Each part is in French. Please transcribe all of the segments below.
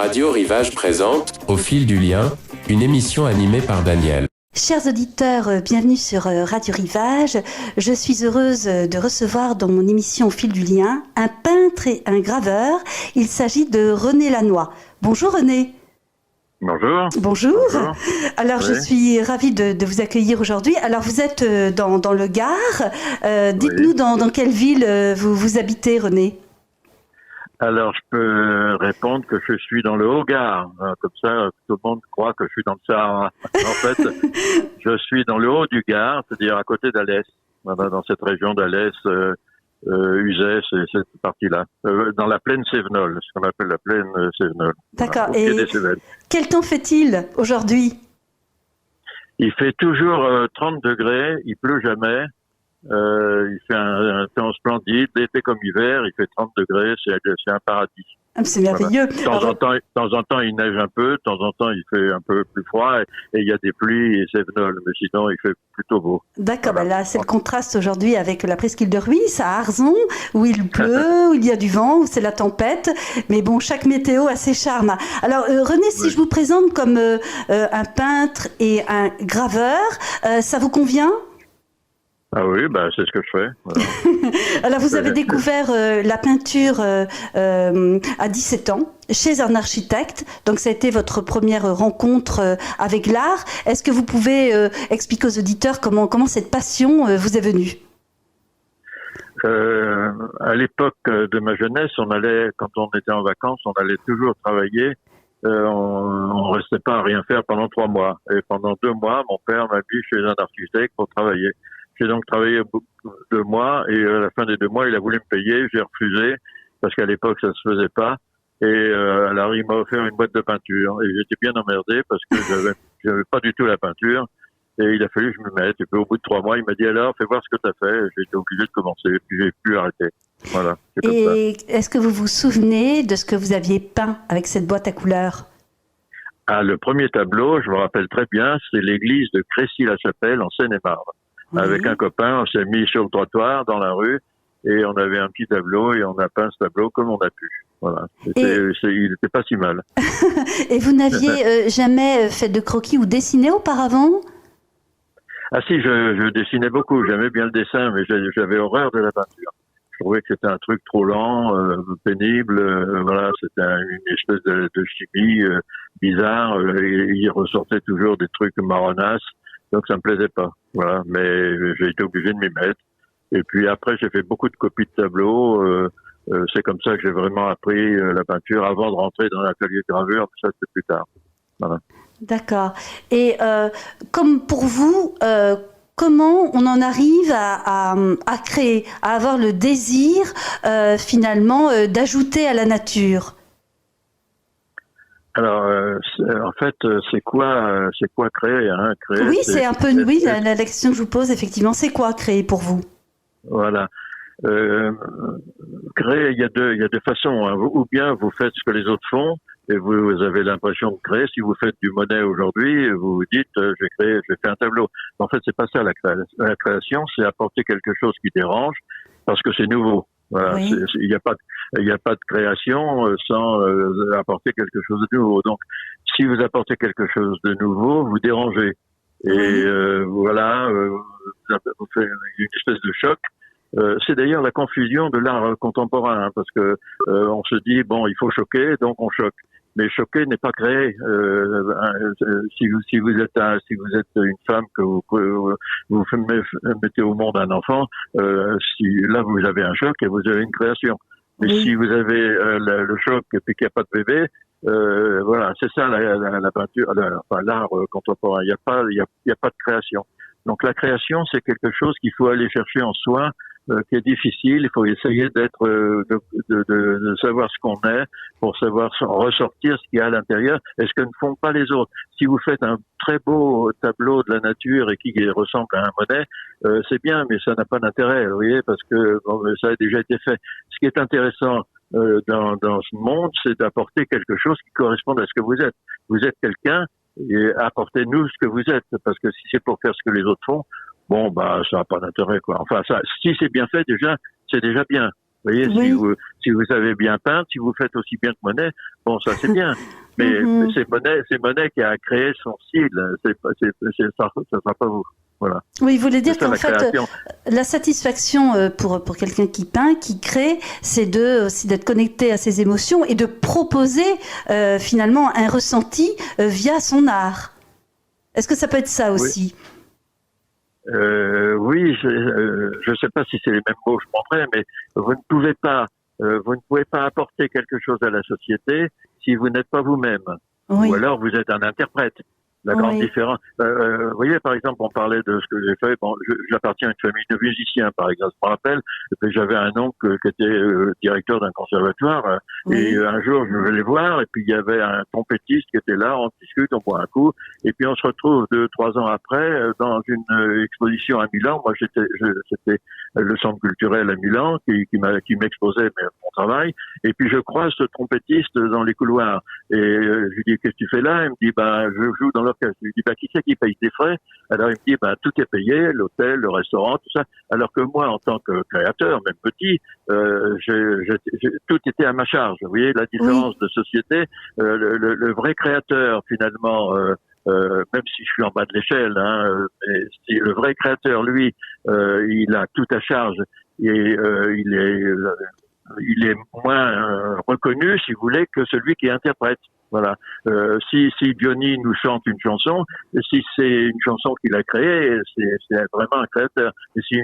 Radio Rivage présente Au fil du lien, une émission animée par Daniel. Chers auditeurs, bienvenue sur Radio Rivage. Je suis heureuse de recevoir dans mon émission Au fil du lien un peintre et un graveur. Il s'agit de René Lannoy. Bonjour René. Bonjour. Bonjour. Bonjour. Alors Oui. je suis ravie de vous accueillir aujourd'hui. Alors vous êtes dans le Gard. Dites-nous Oui. dans quelle ville vous habitez René. Alors, je peux répondre que je suis dans le Haut-Gard. Comme ça, tout le monde croit que je suis dans le Sahara. En fait, je suis dans le haut du Gard, c'est-à-dire à côté d'Alès. Voilà, dans cette région d'Alès, Uzès et cette partie-là. Dans la plaine Cévenol, ce qu'on appelle la plaine Cévenol. D'accord. Voilà, au pied Et des Cévennes. quel temps fait-il aujourd'hui? Il fait toujours 30 degrés, il pleut jamais. Il fait un temps splendide, l'été comme hiver, il fait 30 degrés, c'est un paradis. Ah, c'est merveilleux. De temps en temps, il neige un peu, de temps en temps, il fait un peu plus froid, et il y a des pluies et Cévenol, mais sinon, il fait plutôt beau. D'accord, Voilà. bah là c'est le contraste aujourd'hui avec la presqu'île de Rhuys à Arzon, où il pleut, où il y a du vent, où c'est la tempête. Mais bon, chaque météo a ses charmes. Alors René, si Oui. je vous présente comme un peintre et un graveur, ça vous convient? Ah oui, bah, c'est ce que je fais. Voilà. Alors vous avez découvert la peinture à 17 ans chez un architecte, donc ça a été votre première rencontre avec l'art. Est-ce que vous pouvez expliquer aux auditeurs comment cette passion vous est venue? À l'époque de ma jeunesse, quand on était en vacances, on allait toujours travailler. On restait pas à rien faire pendant 3 mois. Et pendant 2 mois, mon père m'a mis chez un architecte pour travailler. J'ai donc travaillé 2 mois et à la fin des 2 mois, il a voulu me payer. J'ai refusé parce qu'à l'époque, ça se faisait pas. Et alors, il m'a offert une boîte de peinture et j'étais bien emmerdé parce que j'avais pas du tout la peinture. Et il a fallu que je me mette. Et puis au bout de 3 mois, il m'a dit alors, fais voir ce que tu as fait. Et j'ai été obligé de commencer. Et puis j'ai pu arrêter. Voilà. C'est comme ça. Et est-ce que vous vous souvenez de ce que vous aviez peint avec cette boîte à couleurs? Ah, le premier tableau, je me rappelle très bien, c'est l'église de Crécy-la-Chapelle en Seine-et-Marne. Oui. Avec un copain, on s'est mis sur le trottoir dans la rue et on avait un petit tableau et on a peint ce tableau comme on a pu. Voilà. Il n'était pas si mal. Et vous n'aviez jamais fait de croquis ou dessiné auparavant? Ah si, je dessinais beaucoup. J'aimais bien le dessin, mais j'avais horreur de la peinture. Je trouvais que c'était un truc trop lent, pénible. Voilà, c'était une espèce de chimie bizarre. Il ressortait toujours des trucs marronasses. Donc ça me plaisait pas. Voilà, mais j'ai été obligé de m'y mettre. Et puis après, j'ai fait beaucoup de copies de tableaux. C'est comme ça que j'ai vraiment appris la peinture avant de rentrer dans l'atelier de gravure. Ça, c'était plus tard. Voilà. D'accord. Et comme pour vous, comment on en arrive à créer, à avoir le désir finalement d'ajouter à la nature? Alors, en fait, c'est quoi créer, hein? Créer, Oui, c'est un peu oui, la question que je vous pose, effectivement. C'est quoi créer pour vous? Voilà. Créer, il y a deux façons, hein. Ou bien vous faites ce que les autres font et vous avez l'impression de créer. Si vous faites du Monet aujourd'hui, vous vous dites je vais faire un tableau. En fait, c'est pas ça la création, c'est apporter quelque chose qui dérange parce que c'est nouveau. Voilà, Oui. il n'y a pas de création sans apporter quelque chose de nouveau. Donc, si vous apportez quelque chose de nouveau, vous dérangez. Et voilà, vous faites une espèce de choc. C'est d'ailleurs la confusion de l'art contemporain, hein, parce que on se dit bon, il faut choquer, donc on choque. Mais choquer n'est pas créer. Si vous êtes une femme que vous mettez au monde un enfant, là vous avez un choc et vous avez une création. Mais Oui. si vous avez le choc et puis qu'il n'y a pas de bébé, voilà, c'est ça la peinture, l'art contemporain. Il y a pas de création. Donc la création, c'est quelque chose qu'il faut aller chercher en soi, qui est difficile. Il faut essayer de savoir ce qu'on est pour savoir ressortir ce qu'il y a à l'intérieur et ce que ne font pas les autres. Si vous faites un très beau tableau de la nature et qui ressemble à un Monet, c'est bien, mais ça n'a pas d'intérêt, vous voyez, parce que ça a déjà été fait. Ce qui est intéressant dans ce monde, c'est d'apporter quelque chose qui corresponde à ce que vous êtes. Vous êtes quelqu'un et apportez-nous ce que vous êtes, parce que si c'est pour faire ce que les autres font, bon, bah, ça n'a pas d'intérêt, quoi. Enfin, ça, si c'est bien fait, déjà, c'est déjà bien. Vous voyez, Oui. si vous savez bien peindre, si vous faites aussi bien que Monet, bon, ça c'est bien. Mais c'est Monet qui a créé son style. Ça sera pas vous. Voilà. Oui, vous voulez dire C'est ça qu'en la fait, création. la satisfaction pour quelqu'un qui peint, qui crée, c'est aussi d'être connecté à ses émotions et de proposer finalement un ressenti via son art. Est-ce que ça peut être ça aussi? Oui, je sais pas si c'est les mêmes mots que je prendrais, mais vous ne pouvez pas apporter quelque chose à la société si vous n'êtes pas vous-même. Oui. Ou alors vous êtes un interprète. La grande Oui. différence. Vous voyez, par exemple, on parlait de ce que j'ai fait. Bon, j'appartiens à une famille de musiciens, par exemple. Je me rappelle que j'avais un oncle qui était directeur d'un conservatoire. Oui. Et un jour, je vais les voir, et puis il y avait un trompettiste qui était là. On discute, on boit un coup, et puis on se retrouve 2-3 ans après dans une exposition à Milan. Moi, c'était le centre culturel à Milan qui m'exposait mon travail. Et puis je croise ce trompettiste dans les couloirs. Et je lui dis, qu'est-ce que tu fais là? Il me dit, je joue dans l'orchestre. Je lui dis, qui c'est qui paye tes frais? Alors il me dit, tout est payé, l'hôtel, le restaurant, tout ça. Alors que moi, en tant que créateur, même petit, tout était à ma charge. Vous voyez la différence de société. Le vrai créateur, finalement, même si je suis en bas de l'échelle, mais si le vrai créateur, lui, il a tout à charge et il est moins reconnu, si vous voulez, que celui qui interprète. Voilà. Si Johnny nous chante une chanson, si c'est une chanson qu'il a créée, c'est vraiment un créateur. Et si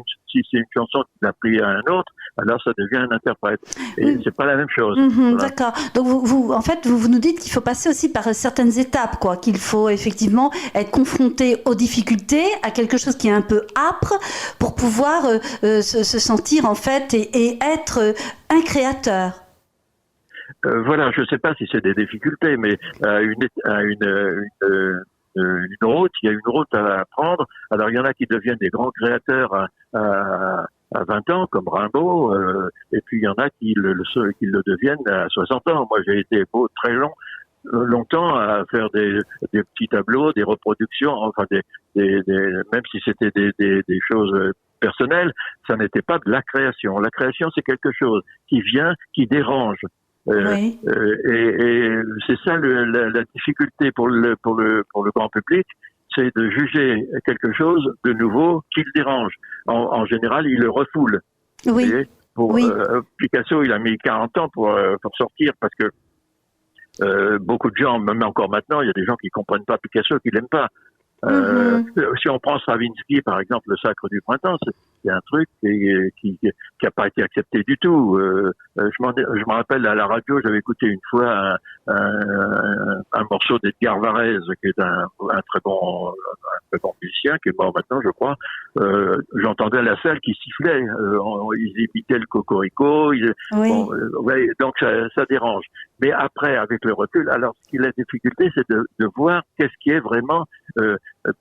c'est une chanson qu'il a pris à un autre, alors ça devient un interprète. Et c'est pas la même chose. Voilà. D'accord. Donc en fait, vous nous dites qu'il faut passer aussi par certaines étapes, quoi. Qu'il faut effectivement être confronté aux difficultés, à quelque chose qui est un peu âpre, pour pouvoir se sentir en fait et être un créateur. Voilà, je ne sais pas si c'est des difficultés, mais une route, il y a une route à prendre. Alors il y en a qui deviennent des grands créateurs à 20 ans, comme Rimbaud, et puis il y en a qui le deviennent à 60 ans. Moi, j'ai été très longtemps à faire des petits tableaux, des reproductions, enfin même si c'était des choses personnelles, ça n'était pas de la création. La création, c'est quelque chose qui vient, qui dérange. Oui. Et c'est ça la difficulté pour le grand public, c'est de juger quelque chose de nouveau qui le dérange. En général, il le refoule. Oui. Picasso, il a mis 40 ans pour sortir parce que beaucoup de gens, même encore maintenant, il y a des gens qui comprennent pas Picasso, qui l'aiment pas. Si on prend Stravinsky, par exemple, le Sacre du printemps, c'est un truc qui a pas été accepté du tout. Je me rappelle à la radio, j'avais écouté une fois un morceau d'Edgar Varèse, qui est un très bon musicien, qui est mort maintenant, je crois. J'entendais la salle qui sifflait. Ils imitaient le cocorico. Donc ça dérange. Mais après, avec le recul, alors ce qui est la difficulté, c'est de voir qu'est-ce qui est vraiment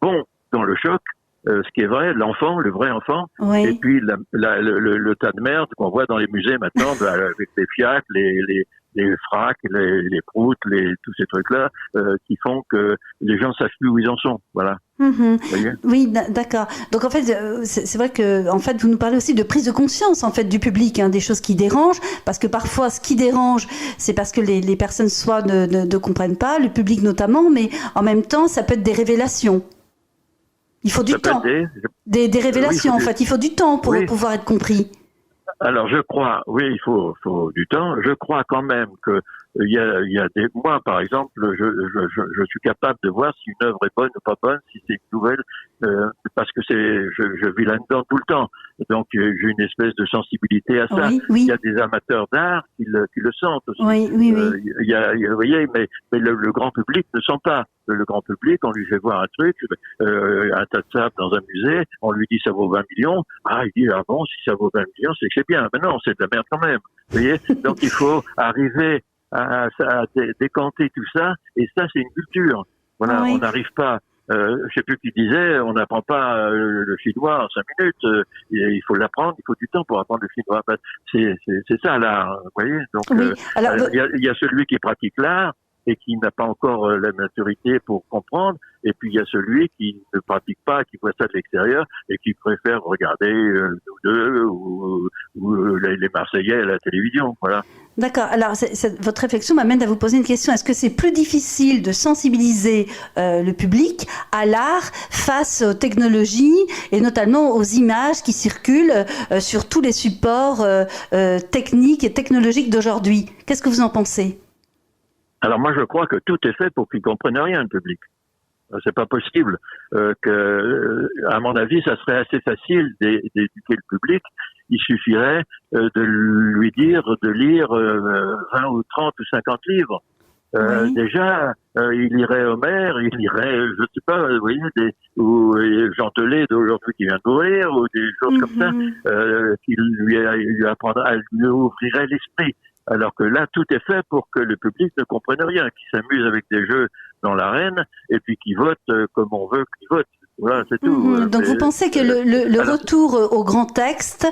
bon dans le choc, ce qui est vrai, l'enfant, le vrai enfant, et puis le tas de merde qu'on voit dans les musées maintenant, avec les fiacres, les fracs, les proutes, tous ces trucs-là, qui font que les gens savent plus où ils en sont. Voilà. Oui, d'accord. Donc en fait, c'est vrai que en fait, vous nous parlez aussi de prise de conscience en fait du public, des choses qui dérangent, parce que parfois, ce qui dérange, c'est parce que les personnes soit ne comprennent pas, le public notamment, mais en même temps, ça peut être des révélations. Il faut du temps. Des révélations, en fait. Il faut du temps pour pouvoir être compris. Alors, je crois, il faut du temps. Je crois quand même que il y a moi, par exemple, je suis capable de voir si une œuvre est bonne ou pas bonne, si c'est une nouvelle, parce que je vis là-dedans tout le temps. Donc, j'ai une espèce de sensibilité à ça. Il y a des amateurs d'art qui le sentent aussi. Vous voyez, mais le grand public ne sent pas. Le grand public, on lui fait voir un truc, un tas de sable dans un musée, on lui dit ça vaut 20 millions. Ah, il dit, ah bon, si ça vaut 20 millions, c'est que c'est bien. Mais non, c'est de la merde quand même. Vous voyez? Donc, il faut arriver à décanter tout ça, et ça, c'est une culture. Voilà, on n'arrive pas. Je sais plus qui disait, on n'apprend pas le chinois en 5 minutes. Il faut l'apprendre, il faut du temps pour apprendre le chinois. C'est ça l'art, vous voyez. Donc, il y a celui qui pratique l'art et qui n'a pas encore la maturité pour comprendre, et puis il y a celui qui ne pratique pas, qui voit ça de l'extérieur et qui préfère regarder ou les Marseillais à la télévision, voilà. D'accord. Alors, votre réflexion m'amène à vous poser une question. Est-ce que c'est plus difficile de sensibiliser le public à l'art face aux technologies et notamment aux images qui circulent sur tous les supports techniques et technologiques d'aujourd'hui? Qu'est-ce que vous en pensez? Alors moi, je crois que tout est fait pour qu'ils comprennent rien, le public. C'est pas possible à mon avis, ça serait assez facile d'éduquer le public. Il suffirait de lui dire de lire 20 ou 30 ou 50 livres. Oui. Déjà, il lirait Homère, il lirait, je sais pas, vous voyez, ou Jean Telet d'aujourd'hui qui vient de mourir, ou des choses comme ça, qui lui apprendra, lui ouvrirait l'esprit. Alors que là, tout est fait pour que le public ne comprenne rien, qu'il s'amuse avec des jeux dans l'arène, et puis qu'il vote comme on veut qu'il vote. Voilà, c'est tout. Donc vous pensez que le retour au grand texte,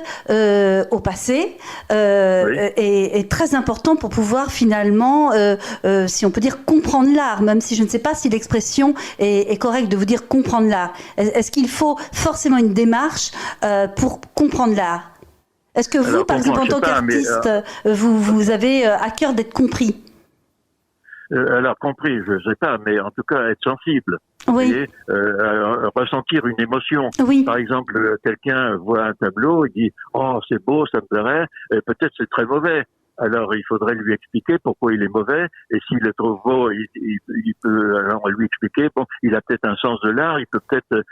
au passé, est très important pour pouvoir finalement, si on peut dire, comprendre l'art, même si je ne sais pas si l'expression est correcte de vous dire comprendre l'art. Est-ce qu'il faut forcément une démarche pour comprendre l'art? Est-ce que vous, par exemple, en tant qu'artiste, vous avez à cœur d'être compris? Alors, compris, je ne sais pas, mais en tout cas, être sensible. Oui. Voyez, ressentir une émotion. Oui. Par exemple, quelqu'un voit un tableau, il dit « Oh, c'est beau, ça me plairait », peut-être c'est très mauvais. Alors, il faudrait lui expliquer pourquoi il est mauvais, et s'il le trouve beau, il peut alors lui expliquer, bon, il a peut-être un sens de l'art, il peut peut-être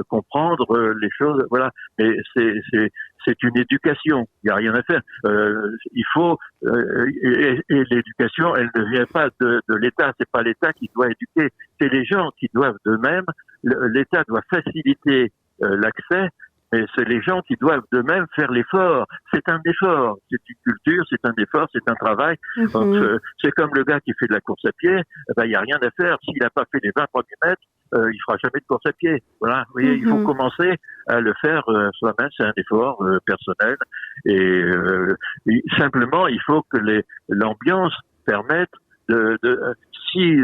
comprendre les choses, voilà. Mais c'est une éducation, il n'y a rien à faire. Il faut et l'éducation, elle ne vient pas de l'État, c'est pas l'État qui doit éduquer, c'est les gens qui doivent d'eux-mêmes. L'État doit faciliter l'accès. Mais c'est les gens qui doivent d'eux-mêmes faire l'effort. C'est un effort. C'est une culture, c'est un effort, c'est un travail. Donc, c'est comme le gars qui fait de la course à pied. Il n'y a rien à faire. S'il n'a pas fait les 20 premiers mètres, il fera jamais de course à pied. Voilà. Vous voyez, il faut commencer à le faire soi-même. C'est un effort personnel. Et simplement, il faut que l'ambiance permette si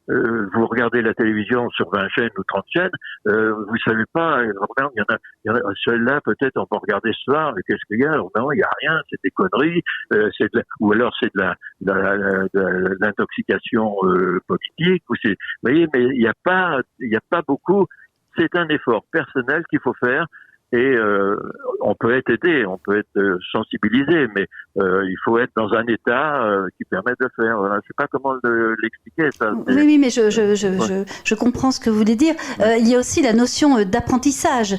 vous regardez la télévision sur 20 chaînes ou 30 chaînes, vous savez pas, il y en a celle-là, peut-être on peut regarder ce soir, mais qu'est-ce qu'il y a? Non, il y a rien, c'est des conneries, ou alors c'est de l'intoxication politique, ou vous voyez, mais il y a pas beaucoup, c'est un effort personnel qu'il faut faire. Et on peut être aidé, on peut être sensibilisé, mais il faut être dans un état qui permet de le faire. Voilà. Je sais pas comment l'expliquer. Ça. Oui, mais je comprends ce que vous voulez dire. Il y a aussi la notion d'apprentissage.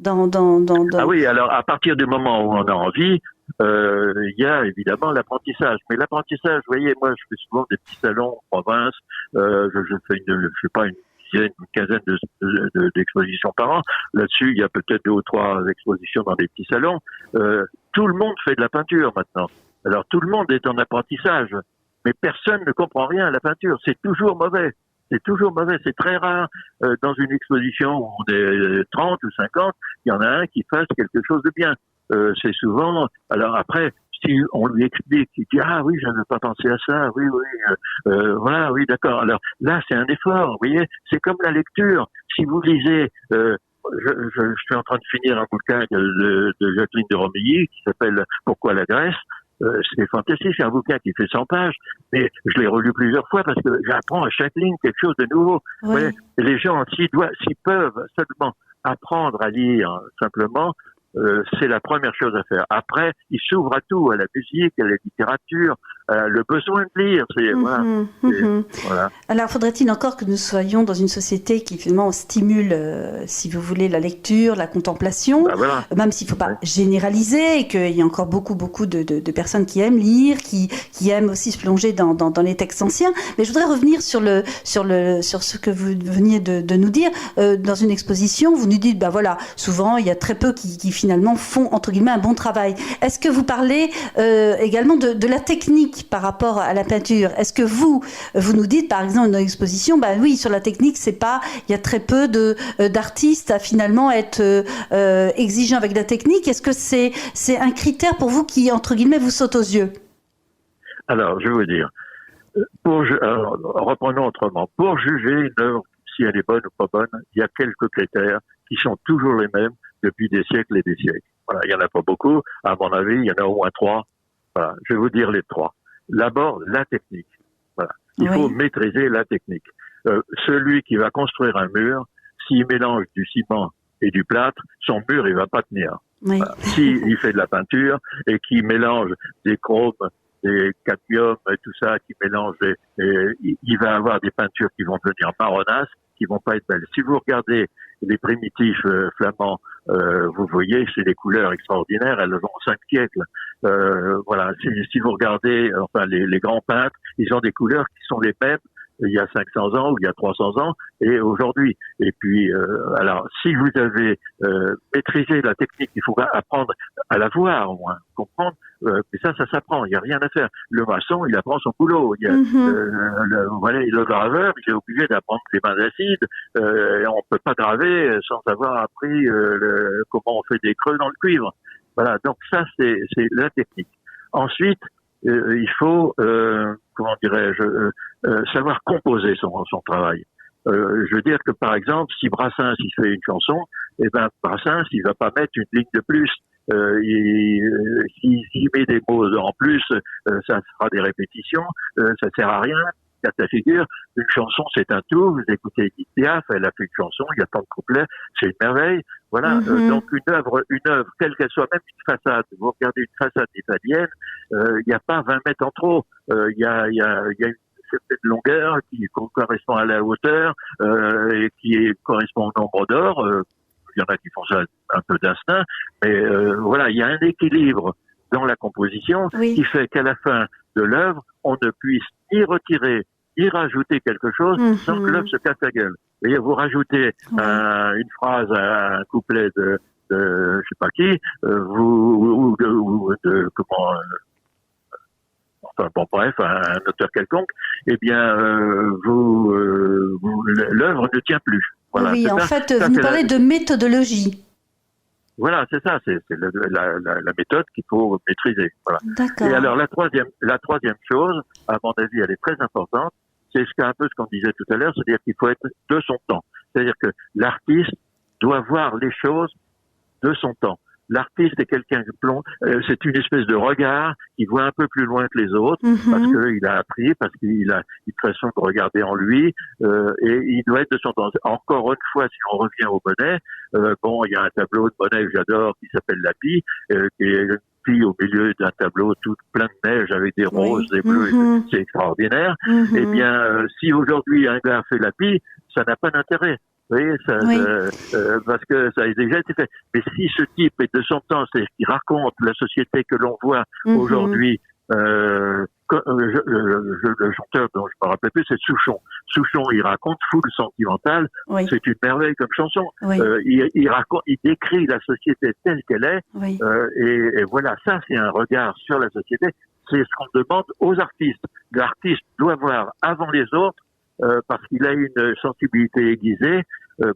Ah oui, alors à partir du moment où on a envie, il y a évidemment l'apprentissage. Mais l'apprentissage, vous voyez, moi je fais souvent des petits salons en province, je fais je sais pas une quinzaine d'expositions par an. Là-dessus, il y a peut-être 2 ou 3 expositions dans des petits salons. Tout le monde fait de la peinture maintenant. Alors tout le monde est en apprentissage, mais personne ne comprend rien à la peinture. C'est toujours mauvais. C'est toujours mauvais. C'est très rare dans une exposition où on est 30 ou 50, il y en a un qui fasse quelque chose de bien. C'est souvent. Alors après, si on lui explique, il dit ah oui, je n'avais pas pensé à ça, oui, voilà, oui, d'accord. Alors là, c'est un effort, vous voyez, c'est comme la lecture. Si vous lisez, je suis en train de finir un bouquin de Jacqueline de Romilly qui s'appelle Pourquoi la Grèce. C'est fantastique, c'est un bouquin qui fait 100 pages, mais je l'ai relu plusieurs fois parce que j'apprends à chaque ligne quelque chose de nouveau. Oui. Ouais. Et les gens, s'ils peuvent seulement apprendre à lire simplement, c'est la première chose à faire. Après, ils s'ouvrent à tout, à la musique, à la littérature, le besoin de lire. Voilà. Alors, faudrait-il encore que nous soyons dans une société qui finalement stimule, si vous voulez, la lecture, la contemplation, voilà. Même s'il ne faut pas généraliser, et qu'il y a encore beaucoup de personnes qui aiment lire, qui aiment aussi se plonger dans les textes anciens. Mais je voudrais revenir sur ce que vous veniez de nous dire. Dans une exposition, vous nous dites, voilà, souvent, il y a très peu qui finalement font, entre guillemets, un bon travail. Est-ce que vous parlez également de la technique par rapport à la peinture? Est-ce que vous nous dites, par exemple, dans l'exposition, oui, sur la technique, il y a très peu d'artistes à finalement être exigeants avec la technique. Est-ce que c'est un critère pour vous qui, entre guillemets, vous saute aux yeux? Alors, je vais vous dire, reprenons autrement. Pour juger une œuvre, si elle est bonne ou pas bonne, il y a quelques critères qui sont toujours les mêmes depuis des siècles et des siècles. Voilà, il y en a pas beaucoup. À mon avis, il y en a au moins 3. Voilà, je vais vous dire les 3. D'abord, la technique. Voilà, il faut maîtriser la technique. Celui qui va construire un mur, s'il mélange du ciment et du plâtre, son mur il va pas tenir. Oui. Voilà. S'il fait de la peinture et qu'il mélange des chromes, des cadmiums et tout ça, qui mélange, il va avoir des peintures qui vont devenir marronasses, qui vont pas être belles. Si vous regardez les primitifs flamands, vous voyez, c'est des couleurs extraordinaires, elles ont 5 siècles. Voilà, si vous regardez, enfin les grands peintres, ils ont des couleurs qui sont les mêmes il y a 500 ans ou il y a 300 ans et aujourd'hui. Et puis, alors, si vous avez maîtrisé la technique, il faut apprendre à la voir au moins, comprendre. Mais ça s'apprend, il n'y a rien à faire. Le maçon, il apprend son boulot. Le graveur, il est obligé d'apprendre les bains d'acide. On peut pas graver sans avoir appris comment on fait des creux dans le cuivre. Voilà, donc ça, c'est la technique. Ensuite, il faut, comment dirais-je, savoir composer son travail. Je veux dire que par exemple, si Brassens il fait une chanson, eh ben Brassens il va pas mettre une ligne de plus. S'il met des mots en plus, ça sera des répétitions, ça sert à rien. Casse la figure. Une chanson, c'est un tout. Vous écoutez Edith Piaf, elle a fait une chanson, il y a tant de couplets, c'est une merveille. Voilà. Donc une œuvre, quelle qu'elle soit, même une façade. Vous regardez une façade italienne, il n'y a pas 20 mètres en trop. Il y a une certaine longueur qui correspond à la hauteur et qui correspond au nombre d'or. Il y en a qui font ça un peu d'instinct, mais voilà, il y a un équilibre dans la composition qui fait qu'à la fin de l'œuvre, on ne puisse ni retirer ni rajouter quelque chose sans que l'œuvre se casse la gueule. Et vous rajoutez une phrase, un couplet de je sais pas qui, enfin bon bref, un auteur quelconque, eh bien l'œuvre ne tient plus. Voilà, oui, en fait, vous nous parlez de méthodologie. Voilà, c'est ça, c'est la méthode qu'il faut maîtriser. Voilà. D'accord. Et alors la troisième chose, à mon avis, elle est très importante, c'est un peu ce qu'on disait tout à l'heure, c'est-à-dire qu'il faut être de son temps. C'est-à-dire que l'artiste doit voir les choses de son temps. L'artiste est quelqu'un qui plonge, c'est une espèce de regard qui voit un peu plus loin que les autres, parce qu'il a appris, parce qu'il a une façon de regarder en lui, et il doit être de son temps. Encore une fois, si on revient au Monet, il y a un tableau de Monet que j'adore qui s'appelle La Pie, qui est une fille au milieu d'un tableau tout plein de neige avec des roses, des bleus, c'est extraordinaire. Eh bien, si aujourd'hui un gars fait La Pie, ça n'a pas d'intérêt. Vous voyez, parce que ça a déjà été fait. Mais si ce type est de son temps, c'est-à-dire qu'il raconte la société que l'on voit aujourd'hui, le chanteur dont je me rappelle plus, c'est Souchon. Souchon, il raconte Foule sentimentale. C'est une merveille comme chanson. Il décrit la société telle qu'elle est. Et voilà, ça, c'est un regard sur la société. C'est ce qu'on demande aux artistes. L'artiste doit voir avant les autres, parce qu'il a une sensibilité aiguisée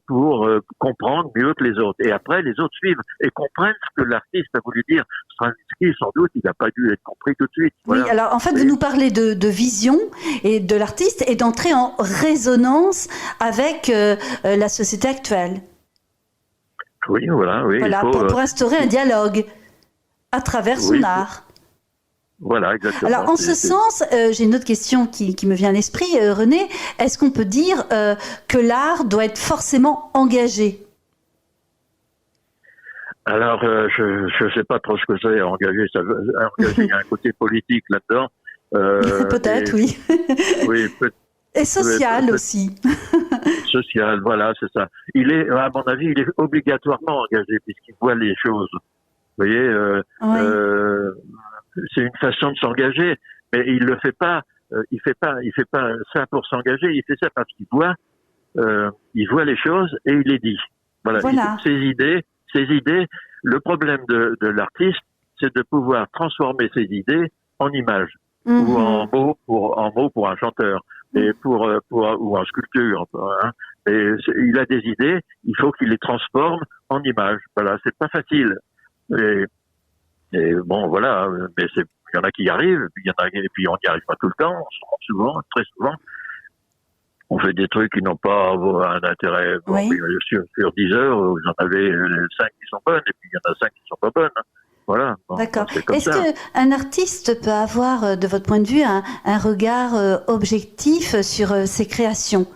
pour comprendre mieux que les autres. Et après, les autres suivent et comprennent ce que l'artiste a voulu dire. Stravinsky, sans doute, il n'a pas dû être compris tout de suite. Voilà. Oui, alors en fait, vous nous parlez de vision et de l'artiste et d'entrer en résonance avec la société actuelle. Oui, voilà. Oui, voilà, pour instaurer un dialogue à travers son art. Voilà, exactement. Alors, en ce sens, j'ai une autre question qui me vient à l'esprit, René. Est-ce qu'on peut dire que l'art doit être forcément engagé ? Alors, je sais pas trop ce que c'est engagé. Engagé, il y a un côté politique là-dedans. Peut-être, oui. Oui, et social aussi. Social, voilà, c'est ça. Il est, à mon avis, il est obligatoirement engagé puisqu'il voit les choses. Vous voyez, c'est une façon de s'engager, mais il le fait pas. Il fait pas ça pour s'engager. Il fait ça parce qu'il voit les choses et il les dit. Voilà. Ses idées. Le problème de l'artiste, c'est de pouvoir transformer ses idées en images ou en mots pour un chanteur et ou en sculpture. Hein. Et il a des idées, il faut qu'il les transforme en images. Voilà, c'est pas facile. Et bon, voilà, mais il y en a qui y arrivent, et puis on n'y arrive pas tout le temps, souvent, très souvent. on fait des trucs qui n'ont pas un intérêt. Bon, Oui. sur 10 heures, vous en avez 5 qui sont bonnes, et puis il y en a 5 qui sont pas bonnes. Voilà. Bon, D'accord. c'est comme Est-ce ça. qu'un artiste peut avoir, de votre point de vue, un regard objectif sur ses créations?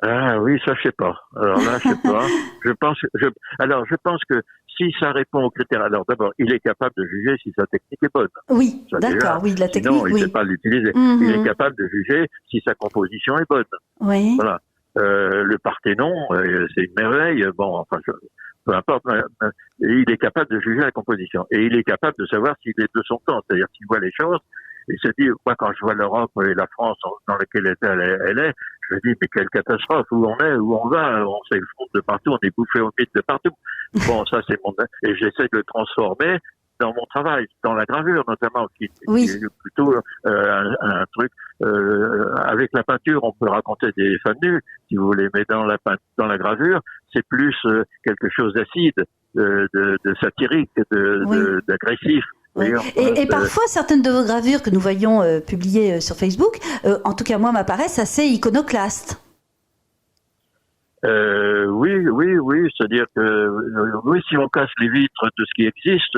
Ah oui, ça je sais pas. Alors là, je sais pas. Je pense que si ça répond aux critères, alors d'abord, il est capable de juger si sa technique est bonne. Oui, Ça, déjà. d'accord, oui, de la technique, Sinon, il ne oui. sait pas l'utiliser. Mhm. Il est capable de juger si sa composition est bonne. Oui, Voilà. Le Parthénon, c'est une merveille. Bon, enfin, peu importe. Il est capable de juger la composition. Et il est capable de savoir s'il est de son temps. C'est-à-dire qu'il voit les choses. Il se dit, moi, quand je vois l'Europe et la France dans laquelle elle est, je me dis, mais quelle catastrophe, où on est, où on va, on s'effondre de partout, on est bouffé au mythe de partout. Bon, ça, c'est et j'essaie de le transformer dans mon travail, dans la gravure notamment, qui est plutôt un truc. Avec la peinture, on peut raconter des femmes nues, si vous voulez, mais dans la gravure, c'est plus quelque chose d'acide, de satirique, d'agressif. oui. Et parfois, certaines de vos gravures que nous voyons publiées sur Facebook, en tout cas moi, m'apparaissent assez iconoclastes. Oui, c'est-à-dire que oui, si on casse les vitres de ce qui existe,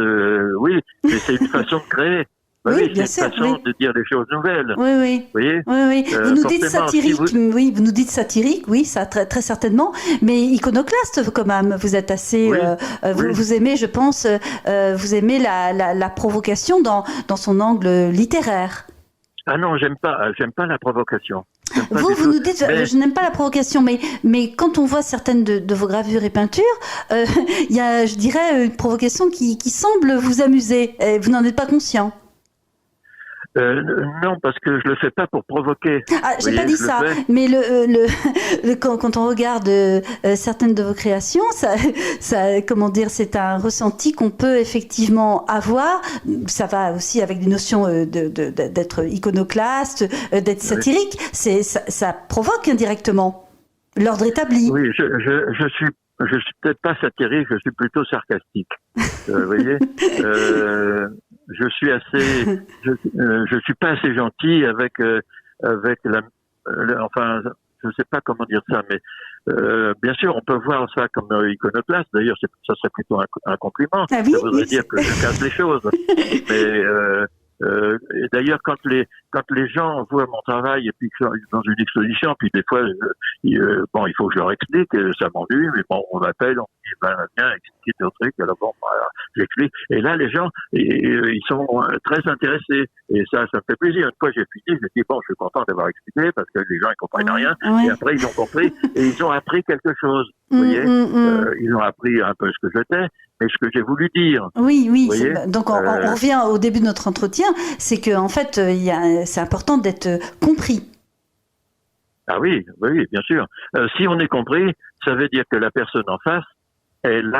oui, mais c'est une façon de créer. Oui, bien c'est sûr, une façon de dire des choses nouvelles. Oui, oui. Vous voyez, oui. Vous nous dites satirique, si oui, vous nous dites satirique, oui, ça très, très certainement, mais iconoclaste quand même. Vous êtes assez, vous aimez, je pense, vous aimez la provocation dans son angle littéraire. Ah non, j'aime pas la provocation. Vous nous dites, je n'aime pas la provocation, mais quand on voit certaines de vos gravures et peintures, il y a, je dirais, une provocation qui semble vous amuser. Et vous n'en êtes pas conscient. Non, parce que je le fais pas pour provoquer. Ah, j'ai pas dit ça, mais quand on regarde certaines de vos créations, ça, comment dire, c'est un ressenti qu'on peut effectivement avoir. Ça va aussi avec des notions d'être iconoclaste, d'être satirique. Ça provoque indirectement l'ordre établi. Oui, je suis peut-être pas satirique, je suis plutôt sarcastique. Vous voyez, je suis assez, je suis pas assez gentil avec enfin, je sais pas comment dire ça, mais bien sûr, on peut voir ça comme iconoclaste. D'ailleurs, ça serait plutôt un compliment. Ah oui, ça voudrait dire que je casse les choses. Mais et d'ailleurs, quand les gens voient mon travail et puis que dans une exposition, puis des fois, bon, il faut que je leur explique, ça m'ennuie, mais bon, on m'appelle, on me dit, viens expliquer ton truc, alors bon, voilà, j'explique. Et là, les gens, ils sont très intéressés. Et ça me fait plaisir. Une fois, j'ai fini, j'ai dit, bon, je suis content d'avoir expliqué parce que les gens, ils comprennent rien. Et après, ils ont compris et ils ont appris quelque chose. Vous voyez, ils ont appris un peu ce que j'étais, mais ce que j'ai voulu dire. Oui. Donc, on revient au début de notre entretien, c'est que en fait, c'est important d'être compris. Ah oui, bien sûr. Si on est compris, ça veut dire que la personne en face, elle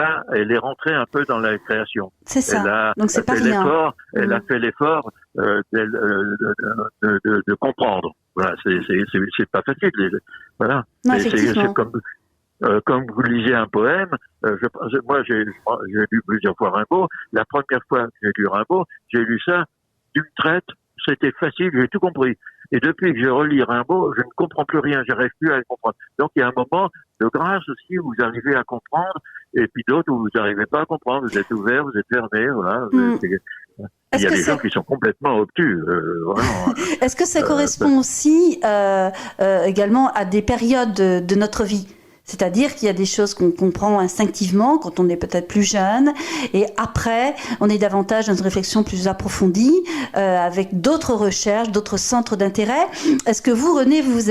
est rentrée un peu dans la création. C'est ça. Donc c'est pas rien. Elle a fait l'effort de comprendre. Voilà, c'est pas facile. Voilà. Non, effectivement. C'est comme vous lisez un poème, moi j'ai lu plusieurs fois Rimbaud. La première fois que j'ai lu Rimbaud, j'ai lu ça d'une traite. C'était facile, j'ai tout compris. Et depuis que je relis Rimbaud, je ne comprends plus rien, j'arrive plus à le comprendre. Donc il y a un moment de grâce aussi où vous arrivez à comprendre, et puis d'autres où vous n'arrivez pas à comprendre. Vous êtes ouvert, vous êtes fermé, voilà. Il y a des gens qui sont complètement obtus. Vraiment. Est-ce que ça correspond aussi également à des périodes de notre vie ? C'est-à-dire qu'il y a des choses qu'on comprend instinctivement quand on est peut-être plus jeune, et après, on est davantage dans une réflexion plus approfondie, avec d'autres recherches, d'autres centres d'intérêt. Est-ce que vous, René, vous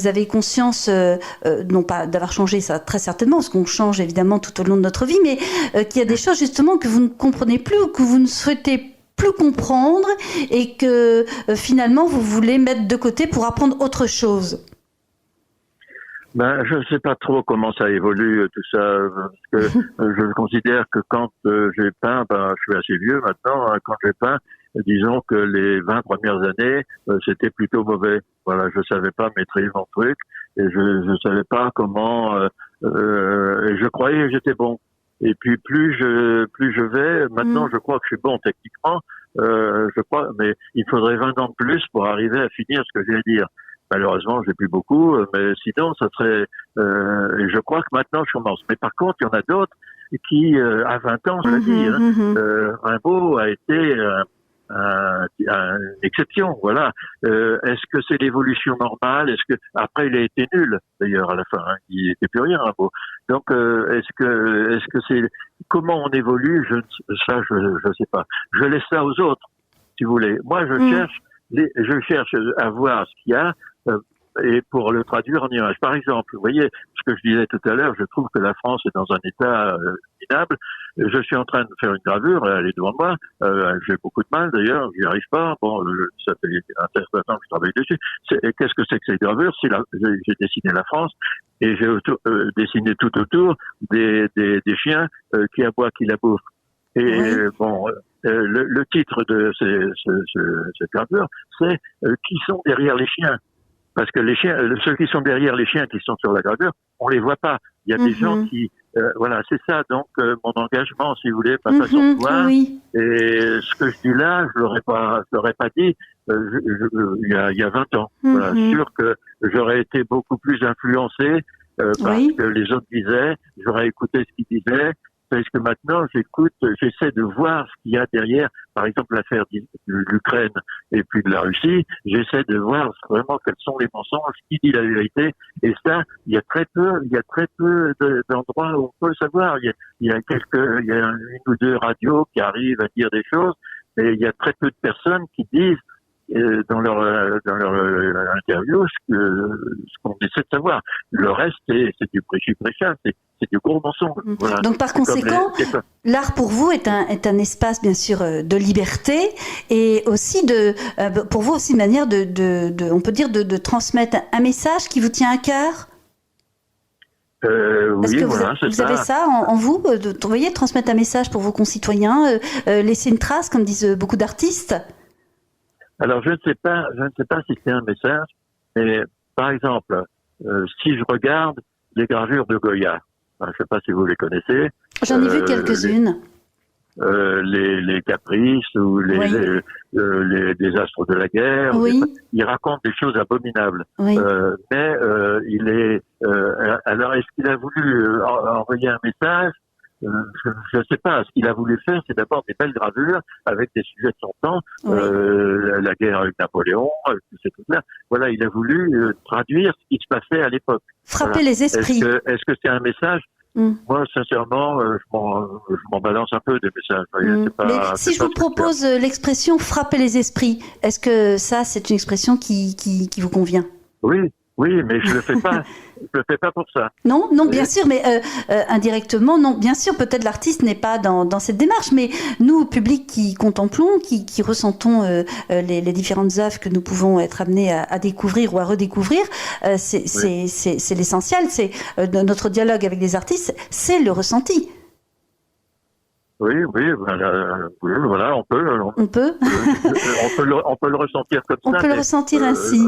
avez conscience, non pas d'avoir changé, ça très certainement, parce qu'on change évidemment tout au long de notre vie, mais qu'il y a des choses justement que vous ne comprenez plus ou que vous ne souhaitez plus comprendre, et que finalement vous voulez mettre de côté pour apprendre autre chose? Je ne sais pas trop comment ça évolue tout ça, parce que je considère que quand j'ai peint, je suis assez vieux maintenant, quand j'ai peint, disons que les 20 premières années, c'était plutôt mauvais. Voilà, je savais pas maîtriser mon truc, et je savais pas comment, et je croyais que j'étais bon. Et puis plus je vais, maintenant je crois que je suis bon techniquement, je crois, mais il faudrait 20 ans de plus pour arriver à finir ce que j'ai à dire. malheureusement, j'ai plus beaucoup, mais sinon, ça serait. Et je crois que maintenant, je commence. Mais par contre, il y en a d'autres qui, à 20 ans, je l'ai dit, Rimbaud a été une exception, voilà. Est-ce que c'est l'évolution normale? Est-ce que après il a été nul d'ailleurs à la fin, hein, il n'était plus rien, Rimbaud. Donc est-ce que c'est comment on évolue? Je sais pas. Je laisse ça aux autres, si vous voulez. Moi, je cherche à voir ce qu'il y a. Et pour le traduire en images. Par exemple, vous voyez, ce que je disais tout à l'heure, je trouve que la France est dans un état minable. Je suis en train de faire une gravure, elle est devant moi. J'ai beaucoup de mal d'ailleurs, j'y arrive pas. Bon, ça fait un certain temps que je travaille dessus. Qu'est-ce que c'est que cette gravure? J'ai dessiné la France et j'ai dessiné tout autour des chiens qui aboient, qui la bouffent. Et bon, le titre de cette gravure, c'est qui sont derrière les chiens. Parce que les chiens, ceux qui sont derrière les chiens qui sont sur la gravure, on les voit pas. Il y a des gens qui, voilà, c'est ça. Donc mon engagement, si vous voulez, ma façon de voir. Et ce que je dis là, je l'aurais pas dit il y a 20 ans. Voilà, sûr que j'aurais été beaucoup plus influencé parce que les autres disaient. J'aurais écouté ce qu'ils disaient. Parce que maintenant, j'essaie de voir ce qu'il y a derrière, par exemple l'affaire de l'Ukraine et puis de la Russie. J'essaie de voir vraiment quels sont les mensonges, qui dit la vérité. Et ça, il y a très peu d'endroits où on peut le savoir. Il y a une ou deux radios qui arrivent à dire des choses, mais il y a très peu de personnes qui disent dans leur interview ce qu'on essaie de savoir. Le reste, c'est du prêchi-prêcha, c'est du gros mensonge. Voilà. Donc par conséquent, l'art pour vous est un espace bien sûr de liberté et aussi pour vous aussi une manière on peut dire de transmettre un message qui vous tient à cœur. Est-ce que vous avez ça en vous, vous voyez, transmettre un message pour vos concitoyens, laisser une trace, comme disent beaucoup d'artistes? Alors je ne sais pas si c'est un message, mais par exemple, si je regarde les gravures de Goya, je ne sais pas si vous les connaissez. J'en ai vu quelques-unes. Les caprices ou des astres de la guerre. Il raconte des choses abominables. Mais alors est-ce qu'il a voulu envoyer un message? Je ne sais pas. Ce qu'il a voulu faire, c'est d'abord des belles gravures avec des sujets de son temps, la guerre avec Napoléon, c'est tout ça. Voilà, il a voulu traduire ce qui se passait à l'époque. Frapper les esprits. Est-ce que c'est un message? Moi, sincèrement, je m'en balance un peu des messages. Mais si je vous propose l'expression frapper les esprits, est-ce que ça, c'est une expression qui vous convient? Oui, mais je le fais pas. Je le fais pas pour ça. Non, bien sûr, mais indirectement, non. Bien sûr, peut-être l'artiste n'est pas dans cette démarche, mais nous, public qui contemplons, qui ressentons les différentes œuvres que nous pouvons être amenés à découvrir ou à redécouvrir, c'est l'essentiel. C'est notre dialogue avec les artistes, c'est le ressenti. Oui, voilà, on peut. On peut le ressentir comme ça. On peut le ressentir ainsi.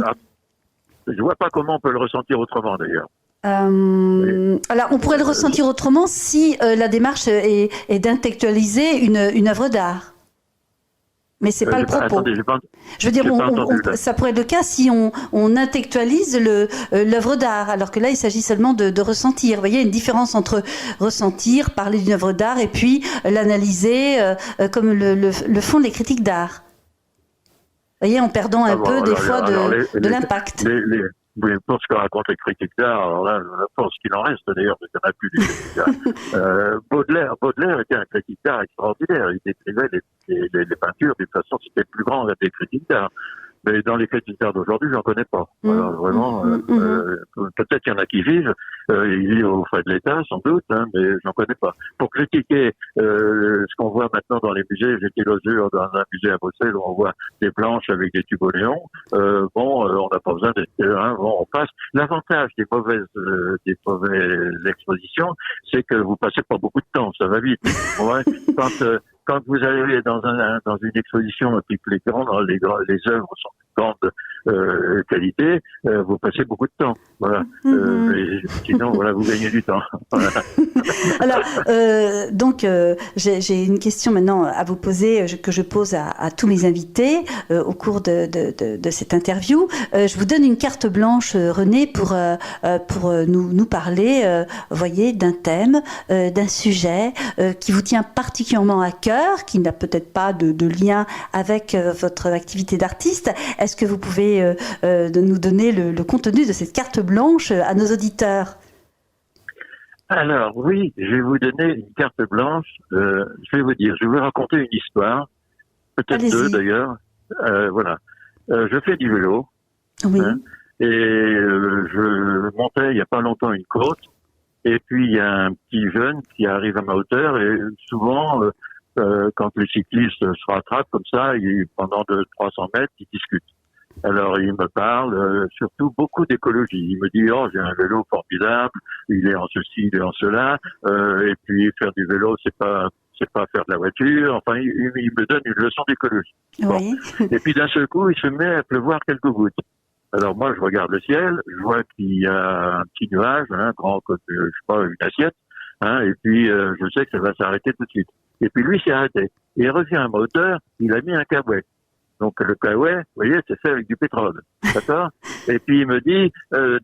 Je vois pas comment on peut le ressentir autrement, d'ailleurs. Alors, on pourrait le ressentir autrement si la démarche est d'intellectualiser une œuvre d'art. Mais c'est pas le propos. Attendez, je veux dire, ça pourrait être le cas si on intellectualise l'œuvre d'art, alors que là, il s'agit seulement de ressentir. Vous voyez, une différence entre ressentir, parler d'une œuvre d'art, et puis l'analyser comme le font les critiques d'art. Vous voyez, en perdant un peu des fois de l'impact. Pour ce que racontent les critiques d'art, alors là, je pense qu'il en reste d'ailleurs, parce qu'il n'y en a plus des critiques d'art. Baudelaire était un critique d'art extraordinaire. Il décrivait les peintures d'une façon, c'était le plus grand des critiques d'art. Mais dans les critiques d'art d'aujourd'hui, j'en connais pas. Alors, vraiment, peut-être qu'il y en a qui vivent. Ils vivent aux frais de l'État, sans doute, hein, mais j'en connais pas. Pour critiquer ce qu'on voit maintenant dans les musées, j'étais l'autre jour dans un musée à Bruxelles où on voit des planches avec des tubes au néon. On n'a pas besoin on passe. L'avantage des mauvaises expositions, c'est que vous passez pas beaucoup de temps, ça va vite. Ouais. Quand vous arrivez dans une exposition, et puis que les œuvres sont grandes, qualité, vous passez beaucoup de temps. Voilà. Et sinon, voilà, vous gagnez du temps. Voilà. Alors, donc, j'ai une question maintenant à vous poser, que je pose à tous mes invités au cours de cette interview. Je vous donne une carte blanche, René, pour nous parler, voyez, d'un thème, d'un sujet qui vous tient particulièrement à cœur, qui n'a peut-être pas de lien avec votre activité d'artiste. Est-ce que vous pouvez nous donner le contenu de cette carte blanche à nos auditeurs? Alors, oui, je vais vous donner une carte blanche. Je vais vous dire, je vais vous raconter une histoire, peut-être deux d'ailleurs. Voilà. Je fais du vélo. Oui. Hein, et je montais il y a pas longtemps une côte. Et puis, il y a un petit jeune qui arrive à ma hauteur. Et souvent, quand les cyclistes se rattrapent comme ça, pendant 300 mètres, ils discutent. Alors, il me parle surtout beaucoup d'écologie. Il me dit, oh, j'ai un vélo formidable, il est en ceci, il est en cela, et puis faire du vélo, c'est pas faire de la voiture. Enfin, il me donne une leçon d'écologie. Oui. Bon. Et puis, d'un seul coup, il se met à pleuvoir quelques gouttes. Alors, moi, je regarde le ciel, je vois qu'il y a un petit nuage, grand comme, je sais pas, une assiette, et puis, je sais que ça va s'arrêter tout de suite. Et puis, lui s'est arrêté. Et il revient à ma hauteur, il a mis un caouet. Donc le caouet, vous voyez, c'est fait avec du pétrole, d'accord? Et puis il me dit,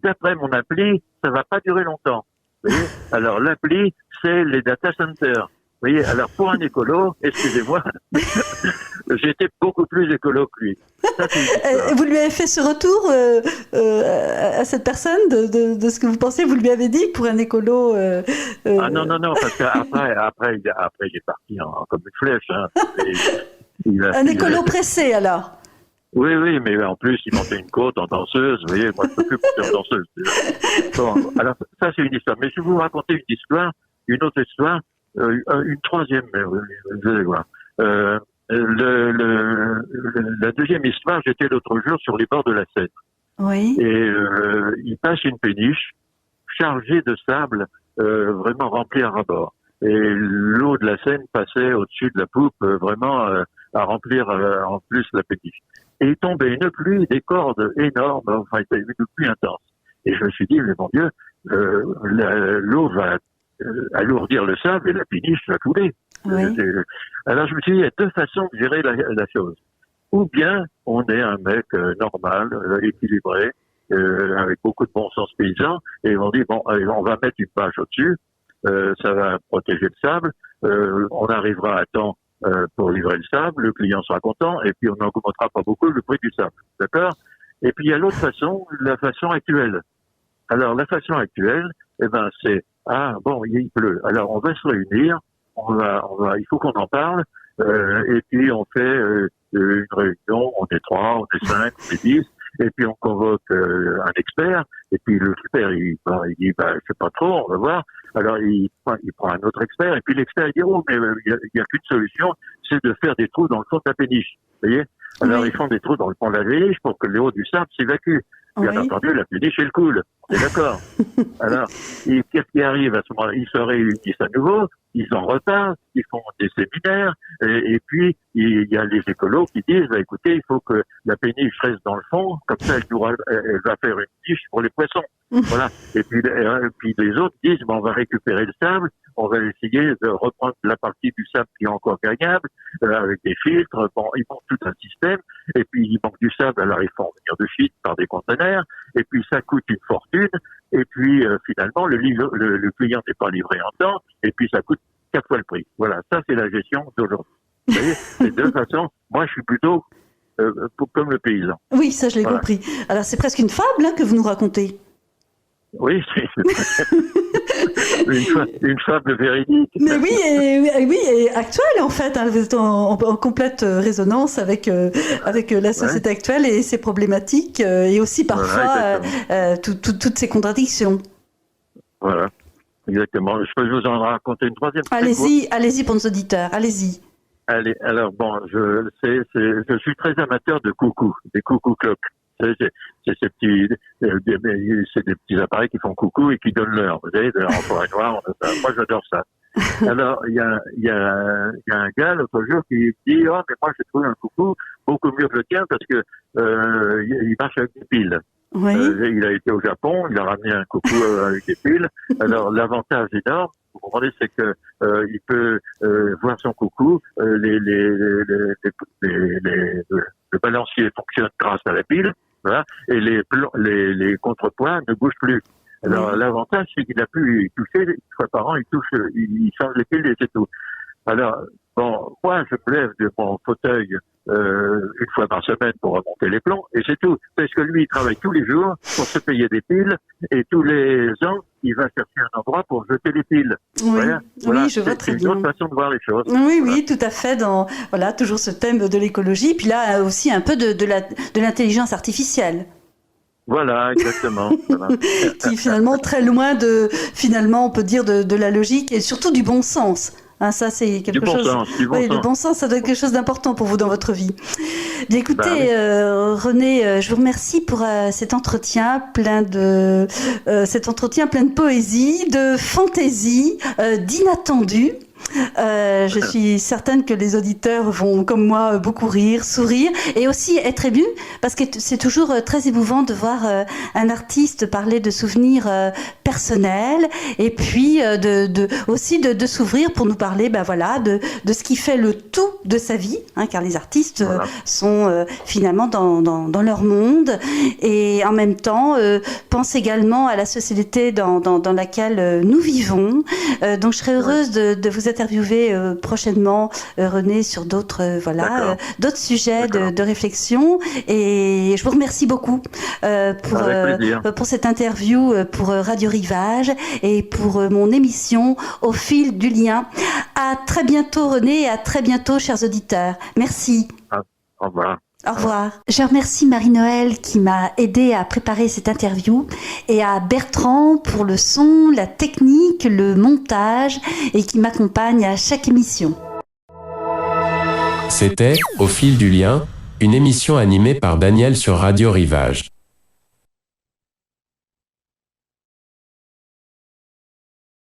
d'après mon appli, ça va pas durer longtemps. Vous voyez? Alors l'appli, c'est les data centers. Vous voyez? Alors pour un écolo, excusez-moi, j'étais beaucoup plus écolo que lui. Ça, vous lui avez fait ce retour à cette personne de ce que vous pensez? Vous lui avez dit pour un écolo Ah non, parce qu'après il est parti comme une flèche. Un écolo pressé, alors? Oui, mais en plus, il montait une côte en danseuse. Vous voyez, moi, je peux plus monter en danseuse. Bon, alors, ça, c'est une histoire. Mais je vais vous raconter une autre histoire, une troisième, vous allez voir. La deuxième histoire, j'étais l'autre jour sur les bords de la Seine. Oui. Et il passe une péniche chargée de sable, vraiment remplie à ras-bord. Et l'eau de la Seine passait au-dessus de la poupe, vraiment à remplir en plus la péniche. Et il tombait une pluie, des cordes énormes, enfin une pluie intense. Et je me suis dit, mais mon Dieu, l'eau va alourdir le sable et la péniche va couler. Oui. Alors je me suis dit, il y a deux façons de gérer la chose. Ou bien on est un mec normal, équilibré, avec beaucoup de bon sens paysan, et on dit, bon, allez, on va mettre une bâche au-dessus, ça va protéger le sable, on arrivera à temps pour livrer le sable, le client sera content, et puis on n'augmentera pas beaucoup le prix du sable. D'accord? Et puis il y a l'autre façon, la façon actuelle. Alors la façon actuelle, c'est bon, il pleut. Alors on va se réunir, il faut qu'on en parle, et puis on fait une réunion, on est 3, on est 5, on est 10, et puis on convoque un expert, et puis l'expert il dit je sais pas trop, on va voir. Alors il prend un autre expert, et puis l'expert il dit mais il y a qu'une solution, c'est de faire des trous dans le fond de la péniche. Vous voyez? Alors ils font des trous dans le fond de la péniche pour que l'eau du sable s'évacue. Bien entendu, la péniche elle coule. On est d'accord? Alors, qu'est-ce qui arrive à ce moment-là? Ils se réunissent à nouveau, ils en reparlent, ils font des séminaires, et puis il y a les écolos qui disent écoutez, il faut que la péniche reste dans le fond, comme ça elle va faire une niche pour les poissons. Voilà. Et puis les autres disent on va récupérer le sable, on va essayer de reprendre la partie du sable qui est encore gagnable, avec des filtres. Bon, ils montent tout un système, et puis il manque du sable, alors ils font venir de Chine par des conteneurs, et puis ça coûte une fortune, et puis finalement le client n'est pas livré en temps, et puis ça coûte 4 fois le prix. Voilà, ça c'est la gestion d'aujourd'hui. Vous voyez, c'est deux façons. Moi je suis plutôt comme le paysan. Oui, ça je l'ai compris. Alors c'est presque une fable que vous nous racontez. Oui, c'est une fable véridique. Mais oui, et actuelle en fait. Vous êtes en complète résonance avec la société actuelle et ses problématiques, et aussi parfois toutes ces contradictions. Voilà, exactement. Je peux vous en raconter une troisième. Allez-y pour nos auditeurs, allez-y. Allez, alors bon, je suis très amateur de coucou, des coucou-cloques. C'est ces petits appareils qui font coucou et qui donnent l'heure. Vous savez, en forêt noire, moi j'adore ça. Alors, il y a un gars l'autre jour qui dit, oh, mais moi j'ai trouvé un coucou beaucoup mieux que le tien parce que il marche avec des piles. Oui. Il a été au Japon, il a ramené un coucou avec des piles. Alors, l'avantage énorme, vous comprenez, c'est que il peut voir son coucou, le balancier fonctionne grâce à la pile, voilà, et les contrepoids ne bougent plus. Alors, l'avantage, c'est qu'il a pu y toucher une fois par an, il change les piles et c'est tout. Alors, bon, moi, je me lève de mon fauteuil une fois par semaine pour remonter les plombs, et c'est tout. Parce que lui, il travaille tous les jours pour se payer des piles, et tous les ans, il va chercher un endroit pour jeter les piles. Oui, voilà. Oui, je vois très bien. C'est une autre façon de voir les choses. Oui, oui, tout à fait. Voilà, toujours ce thème de l'écologie, puis là aussi un peu de l'intelligence artificielle. Voilà, exactement. Voilà. Qui est finalement très loin finalement, on peut dire, de la logique et surtout du bon sens. Hein, ça, c'est quelque chose. Le bon sens, ça doit être quelque chose d'important pour vous dans votre vie. Bien, écoutez, René, je vous remercie pour cet entretien plein de poésie, de fantaisie, d'inattendu. Je suis certaine que les auditeurs vont, comme moi, beaucoup rire, sourire et aussi être émus parce que c'est toujours très émouvant de voir un artiste parler de souvenirs personnels et puis aussi de s'ouvrir pour nous parler de ce qui fait le tout de sa vie, hein, car les artistes sont finalement dans leur monde et en même temps pensent également à la société dans laquelle nous vivons. Donc je serais heureuse de vous interviewer prochainement, René, sur d'autres d'autres sujets de réflexion. Et je vous remercie beaucoup pour cette interview pour Radio Rivage et pour mon émission Au fil du lien. À très bientôt, René, et à très bientôt, chers auditeurs. Merci. Au revoir. Au revoir. Je remercie Marie-Noëlle qui m'a aidé à préparer cette interview et à Bertrand pour le son, la technique, le montage et qui m'accompagne à chaque émission. C'était Au fil du lien, une émission animée par Daniel sur Radio Rivage.